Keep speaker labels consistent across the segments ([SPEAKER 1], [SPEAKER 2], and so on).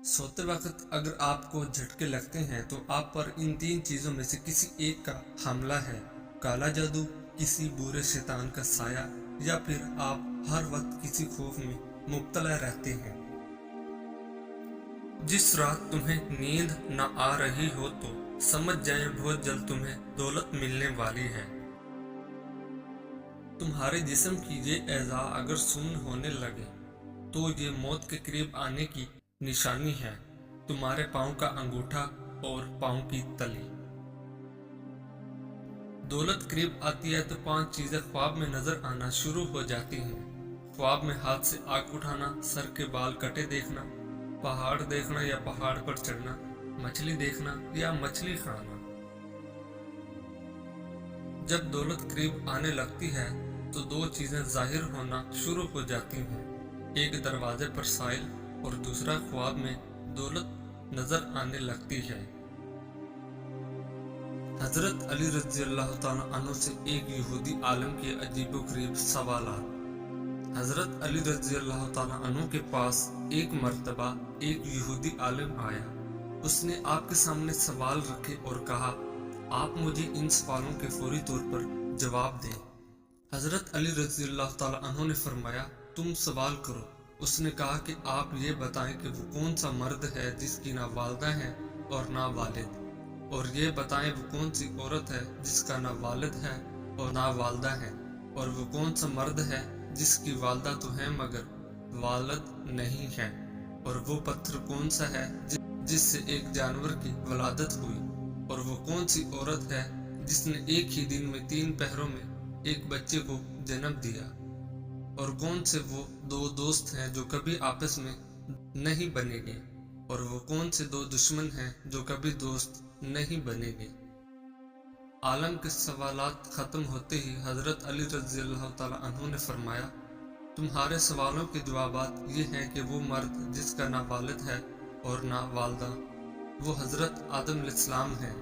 [SPEAKER 1] सोते वक्त अगर आपको झटके लगते हैं तो आप पर इन तीन चीज़ों में से किसी एक का हमला है। काला जादू, किसी बुरे शैतान का साया, या फिर आप हर वक्त किसी खौफ में मुब्तला रहते हैं। जिस रात तुम्हें नींद न आ रही हो तो समझ जाएं बहुत जल्द तुम्हें दौलत मिलने वाली है। तुम्हारे जिस्म की ये एज़ा अगर सुन्न होने लगे तो ये मौत के करीब आने की निशानी है। तुम्हारे पाँव का अंगूठा और पाँव की तली। दौलत करीब आती है तो 5 चीजें ख्वाब में नजर आना शुरू हो जाती हैं। ख्वाब में हाथ से आग उठाना, सर के बाल कटे देखना, पहाड़ देखना या पहाड़ पर चढ़ना, मछली देखना या मछली खाना। जब दौलत करीब आने लगती है तो 2 चीजें जाहिर होना शुरू हो जाती हैं। एक दरवाजे पर साइल और दूसरा ख्वाब में दौलत नजर आने लगती है। हजरत अली रज़ी अल्लाह तआला अन्हु से एक यहूदी आलिम के अजीबोगरीब सवालात। हजरत अली रज़ी अल्लाह तआला अन्हु के पास एक मर्तबा एक यहूदी आलिम आया। उसने आपके सामने सवाल रखे और कहा, आप मुझे इन सवालों के फौरी तौर पर जवाब दें। हजरत अली रज़ी अल्लाह तआला अन्हु ने फरमाया, तुम सवाल करो। उसने कहा कि आप ये बताएं कि वो कौन सा मर्द है जिसकी ना वालिदा है और ना वालिद, और ये बताएं वो कौन सी औरत है जिसका ना वालिद है और ना वालिदा है, और वो कौन सा मर्द है जिसकी वालिदा तो है मगर वालिद नहीं है, और वो पत्थर कौन सा है जिससे एक जानवर की वलादत हुई, और वो कौन सी औरत है जिसने एक ही दिन में 3 पहरों में एक बच्चे को जन्म दिया, और कौन से वो 2 दोस्त हैं जो कभी आपस में नहीं बनेंगे, और वो कौन से 2 दुश्मन हैं जो कभी दोस्त नहीं बनेंगे। आलम के सवालात खत्म होते ही हजरत अली रज़ी अल्लाह तआला अन्हु ने फरमाया, तुम्हारे सवालों के जवाबात ये हैं कि वो मर्द जिसका ना वालिद है और ना वालिदा वो हजरत आदम अलैहिस्सलाम है,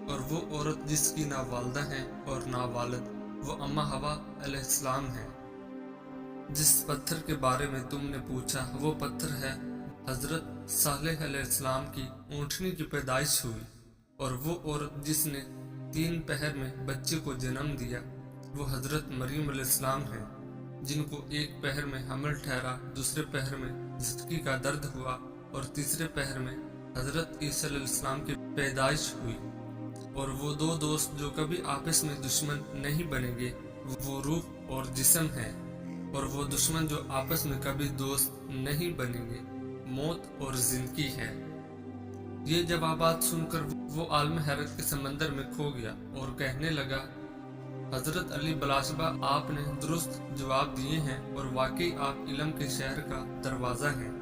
[SPEAKER 1] और वो औरत जिसकी ना वालिदा है और ना वालिद वो अम्मा हवा अलैहिस्सलाम है। जिस पत्थर के बारे में तुमने पूछा वो पत्थर है हजरत सालेह अलैहिस्सलाम की ऊँटनी की पैदाइश हुई, और वो औरत जिसने 3 पहर में बच्चे को जन्म दिया वो हजरत मरीम अलैहिस्सलाम है, जिनको एक पहर में हमल ठहरा, दूसरे पहर में झटकी का दर्द हुआ, और तीसरे पहर में हजरत ईसा अलैहिस्सलाम की पैदाइश हुई। और वो 2 दोस्त जो कभी आपस में दुश्मन नहीं बनेंगे वो रूह और जिस्म है, और वो दुश्मन जो आपस में कभी दोस्त नहीं बनेंगे मौत और जिंदगी है। ये जवाबात सुनकर वो आलम हैरत के समंदर में खो गया और कहने लगा, हजरत अली बलाशबा, आपने दुरुस्त जवाब दिए हैं और वाकई आप इल्म के शहर का दरवाजा हैं।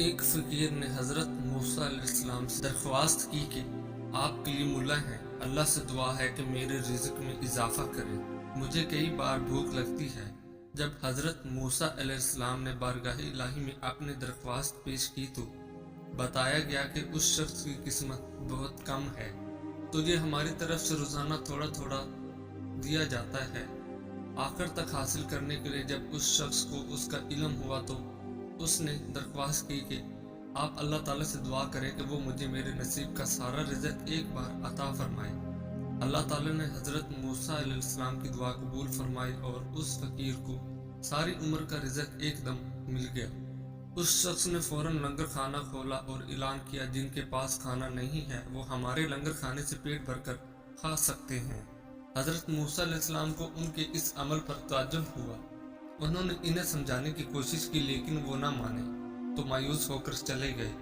[SPEAKER 1] एक फकीर ने हजरत मूसा अलैहिस्सलाम से दरख्वास्त की कि आप कलीमुल्लाह हैं, अल्लाह से दुआ है कि मेरे रिज़्क में इजाफा करें, मुझे कई बार भूख लगती है। जब हजरत मूसा अलैहिस्सलाम ने बारगाह इलाही में अपनी दरख्वास्त पेश की तो बताया गया कि उस शख्स की किस्मत बहुत कम है, तो ये हमारी तरफ से रोजाना थोड़ा थोड़ा दिया जाता है। आखिर तक हासिल करने के लिए जब उस शख्स को उसका इल्म हुआ तो उसने दरख्वास्त की कि आप अल्लाह ताला से दुआ करें कि वो मुझे मेरे नसीब का सारा रिज़्क एक बार अता फरमाए। अल्लाह ताला ने हजरत मूसा अलैहिस्सलाम की दुआ कबूल फरमाई और उस फकीर को सारी उम्र का रिज़्क एकदम मिल गया। उस शख्स ने फौरन लंगर खाना खोला और ऐलान किया, जिनके पास खाना नहीं है वो हमारे लंगर खाने से पेट भरकर खा सकते हैं। हजरत मूसा अलैहिस्सलाम को उनके इस अमल पर ताज्जुब हुआ। उन्होंने इन्हें समझाने की कोशिश की लेकिन वो ना माने तो मायूस होकर चले गए।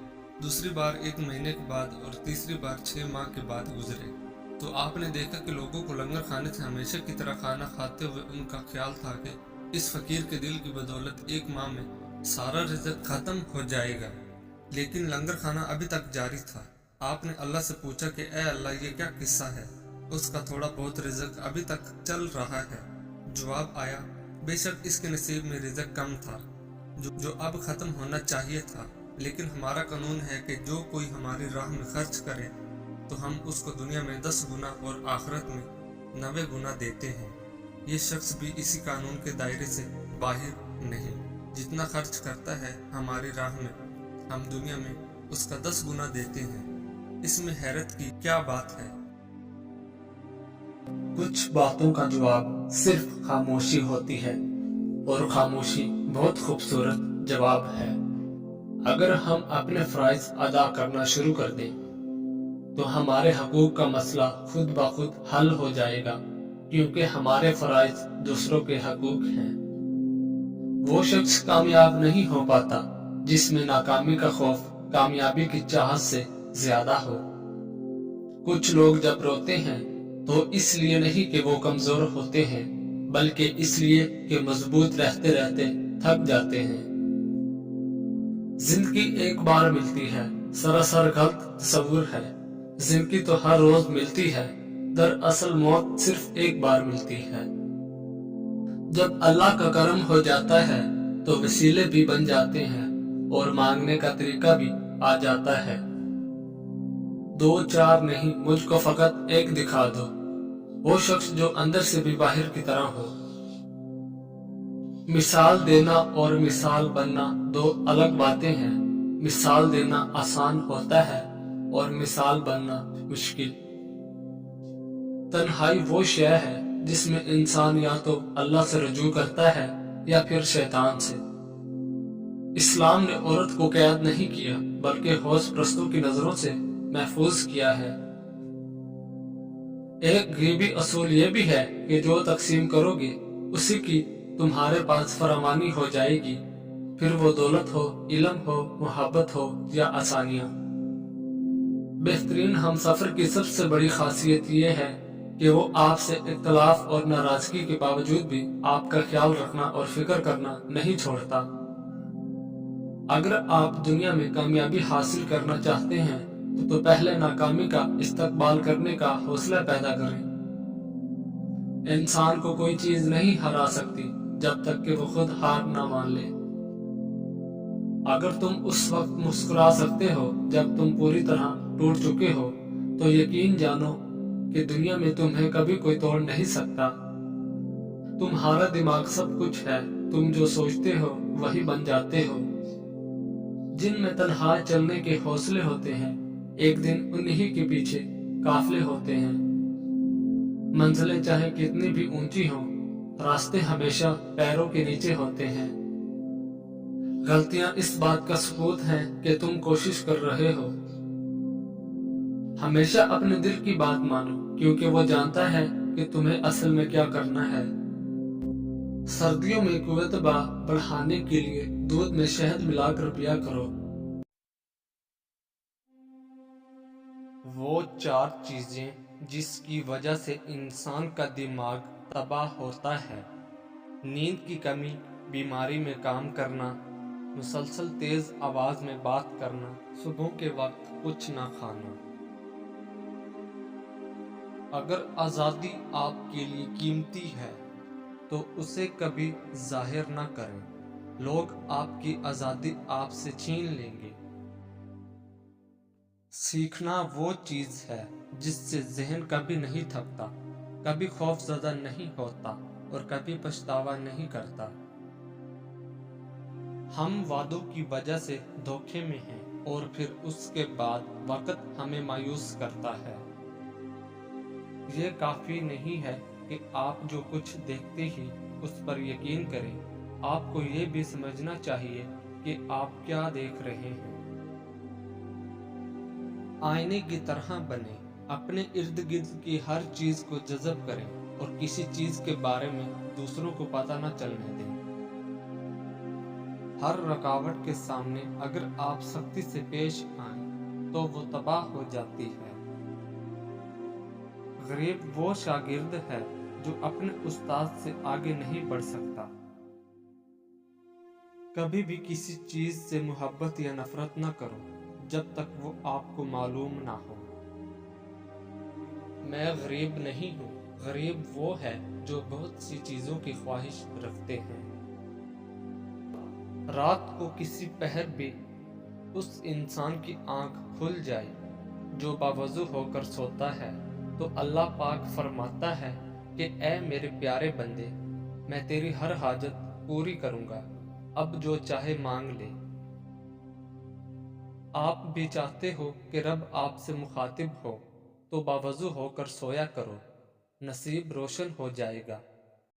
[SPEAKER 1] दूसरी बार 1 महीने के बाद और तीसरी बार 6 माह के बाद गुजरे तो आपने देखा कि लोगों को लंगर खाने से हमेशा की तरह खाना खाते हुए उनका ख्याल था कि इस फकीर के दिल की बदौलत 1 माह में सारा रिज़्क खत्म हो जाएगा, लेकिन लंगर खाना अभी तक जारी था। आपने अल्लाह से पूछा कि ए अल्लाह, ये क्या किस्सा है? उसका थोड़ा बहुत रिज़्क अभी तक चल रहा है। जवाब आया, बेशक इसके नसीब में रिज़्क कम था जो अब खत्म होना चाहिए था, लेकिन हमारा कानून है कि जो कोई हमारी राह में खर्च करे तो हम उसको दुनिया में 10 गुना और आखिरत में 90 गुना देते हैं। ये शख्स भी इसी कानून के दायरे से बाहर नहीं। जितना खर्च करता है हमारी राह में ہم دنیا میں اس کا 10 گنا دیتے ہیں۔ اس میں حیرت کی کیا بات ہے؟
[SPEAKER 2] کچھ باتوں کا جواب صرف خاموشی ہوتی ہے، اور خاموشی بہت خوبصورت جواب ہے۔ اگر ہم اپنے فرائض ادا کرنا شروع کر دیں تو ہمارے حقوق کا مسئلہ خود بخود حل ہو جائے گا، کیونکہ ہمارے فرائض دوسروں کے حقوق ہیں۔ وہ شخص کامیاب نہیں ہو پاتا جس میں ناکامی کا خوف کامیابی کی چاہت سے زیادہ ہو۔ کچھ لوگ جب روتے ہیں تو اس لیے نہیں کہ وہ کمزور ہوتے ہیں، بلکہ اس لیے کہ مضبوط رہتے رہتے تھک جاتے ہیں۔ زندگی ایک بار ملتی ہے، سراسر غلط تصور ہے۔ زندگی تو ہر روز ملتی ہے، دراصل موت صرف ایک بار ملتی ہے۔ جب اللہ کا کرم ہو جاتا ہے تو وسیلے بھی بن جاتے ہیں اور مانگنے کا طریقہ بھی آ جاتا ہے۔ 2 4 نہیں، مجھ کو فقط ایک دکھا دو، وہ شخص جو اندر سے بھی باہر کی طرح ہو۔ مثال دینا اور مثال بننا 2 الگ باتیں ہیں۔ مثال دینا آسان ہوتا ہے اور مثال بننا مشکل۔ تنہائی وہ شے ہے جس میں انسان یا تو اللہ سے رجوع کرتا ہے یا پھر شیطان سے۔ اسلام نے عورت کو قید نہیں کیا، بلکہ حوض پرستوں کی نظروں سے محفوظ کیا ہے۔ ایک غیبی اصول یہ بھی ہے کہ جو تقسیم کرو گے اسی کی تمہارے پاس فراوانی ہو جائے گی، پھر وہ دولت ہو، علم ہو، محبت ہو یا آسانیاں۔ بہترین ہم سفر کی سب سے بڑی خاصیت یہ ہے کہ وہ آپ سے اختلاف اور ناراضگی کے باوجود بھی آپ کا خیال رکھنا اور فکر کرنا نہیں چھوڑتا۔ اگر آپ دنیا میں کامیابی حاصل کرنا چاہتے ہیں تو پہلے ناکامی کا استقبال کرنے کا حوصلہ پیدا کریں۔ انسان کو کوئی چیز نہیں ہرا سکتی جب تک کہ وہ خود ہار نہ مان لے۔ اگر تم اس وقت مسکرا سکتے ہو جب تم پوری طرح ٹوٹ چکے ہو تو یقین جانو کہ دنیا میں تمہیں کبھی کوئی توڑ نہیں سکتا۔ تمہارا دماغ سب کچھ ہے، تم جو سوچتے ہو وہی بن جاتے ہو۔ جن میں تنہا چلنے کے حوصلے ہوتے ہیں ایک دن انہی کے پیچھے قافلے ہوتے ہیں۔ منزلیں چاہے کتنی بھی اونچی ہوں، راستے ہمیشہ پیروں کے نیچے ہوتے ہیں۔ غلطیاں اس بات کا ثبوت ہیں کہ تم کوشش کر رہے ہو۔ ہمیشہ اپنے دل کی بات مانو، کیونکہ وہ جانتا ہے کہ تمہیں اصل میں کیا کرنا ہے۔ سردیوں میں قوت بڑھانے کے لیے دودھ میں شہد ملا کر پیا کرو۔ وہ 4 چیزیں جس کی وجہ سے انسان کا دماغ تباہ ہوتا ہے: نیند کی کمی، بیماری میں کام کرنا، مسلسل تیز آواز میں بات کرنا، صبح کے وقت کچھ نہ کھانا۔ اگر آزادی آپ کے لیے قیمتی ہے تو اسے کبھی ظاہر نہ کریں، لوگ آپ کی آزادی آپ سے چھین لیں گے۔ سیکھنا وہ چیز ہے جس سے ذہن کبھی نہیں تھکتا، کبھی خوف زدہ نہیں ہوتا اور کبھی پچھتاوا نہیں کرتا۔ ہم وعدوں کی وجہ سے دھوکے میں ہیں اور پھر اس کے بعد وقت ہمیں مایوس کرتا ہے۔ یہ کافی نہیں ہے کہ آپ جو کچھ دیکھتے ہی اس پر یقین کریں، آپ کو یہ بھی سمجھنا چاہیے کہ آپ کیا دیکھ رہے ہیں۔ آئینے کی طرح بنیں، اپنے ارد گرد کی ہر چیز کو جذب کریں اور کسی چیز کے بارے میں دوسروں کو پتہ نہ چلنے دیں۔ ہر رکاوٹ کے سامنے اگر آپ سختی سے پیش آئیں تو وہ تباہ ہو جاتی ہے۔ غریب وہ شاگرد ہے جو اپنے استاد سے آگے نہیں بڑھ سکتا۔ کبھی بھی کسی چیز سے محبت یا نفرت نہ کرو جب تک وہ آپ کو معلوم نہ ہو۔ میں غریب نہیں ہوں، غریب وہ ہے جو بہت سی چیزوں کی خواہش رکھتے ہیں۔ رات کو کسی پہر بھی اس انسان کی آنکھ کھل جائے جو باوضو ہو کر سوتا ہے تو اللہ پاک فرماتا ہے کہ اے میرے پیارے بندے، میں تیری ہر حاجت پوری کروں گا، اب جو چاہے مانگ لے۔ آپ بھی چاہتے ہو کہ رب آپ سے مخاطب ہو تو باوضو ہو کر سویا کرو، نصیب روشن ہو جائے گا۔